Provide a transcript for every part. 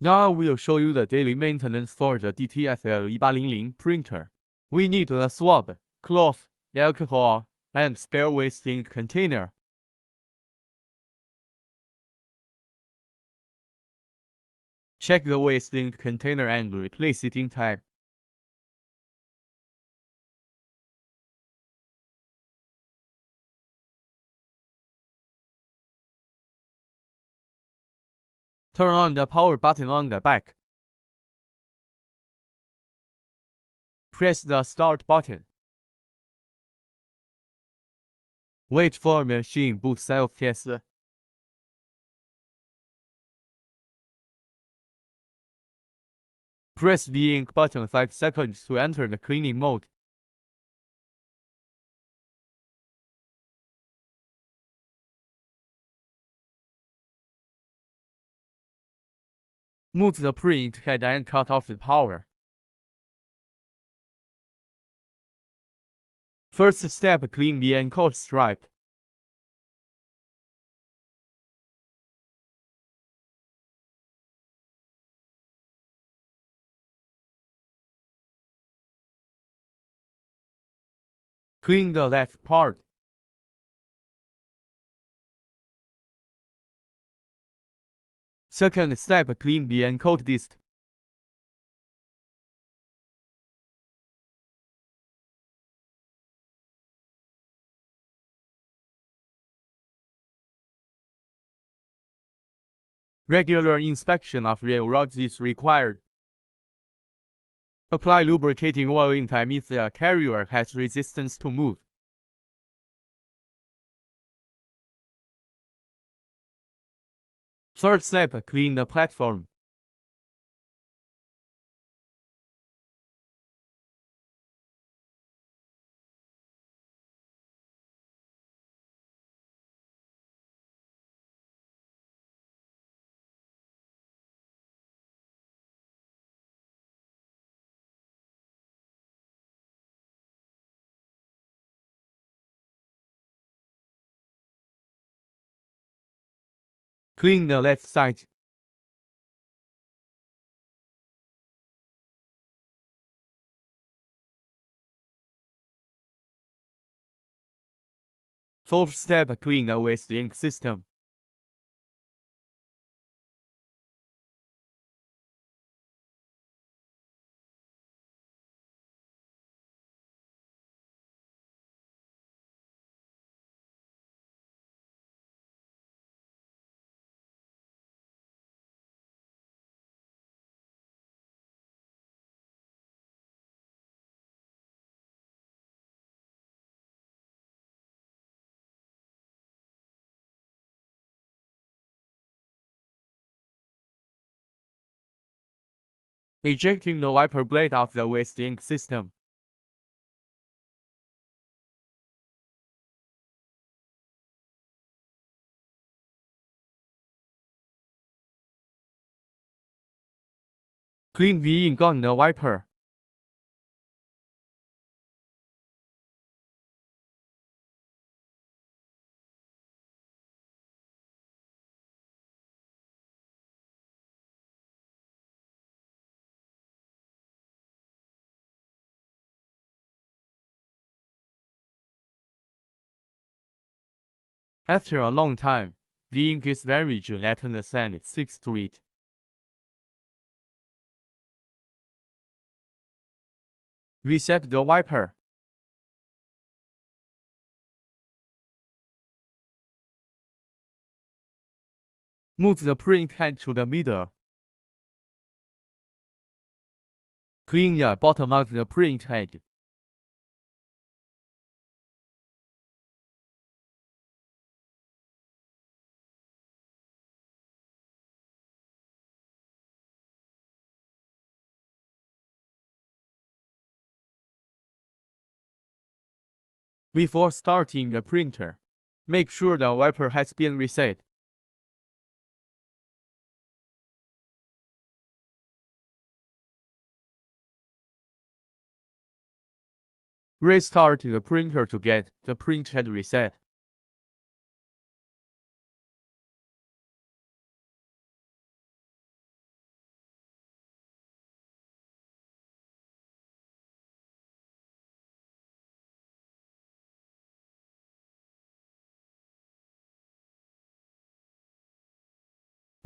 Now I will show you the daily maintenance for the DTF L1800 printer. We need a swab, cloth, alcohol, and spare waste ink container. Check the waste ink container and replace it in time. Turn on the power button on the back. Press the start button. Wait for machine boot self-test. Press the ink button 5 seconds to enter the cleaning mode. Move the print head and cut off the power. First step, clean the encode stripe. Clean the left part. Second step, clean the encode disc. Regular inspection of railroads is required. Apply lubricating oil in time if the carrier has resistance to move. Third step, clean the platform. Clean the left side. Fourth step, clean the waste ink system. Ejecting the wiper blade of the waste ink system. Clean the ink on the wiper. After a long time, the ink is very gelatinous and it sticks to it. Reset the wiper. Move the print head to the middle. Clean the bottom of the print head. Before starting the printer, make sure the wiper has been reset. Restart the printer to get the print head reset.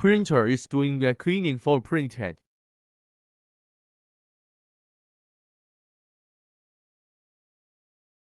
Printer is doing the cleaning for printhead.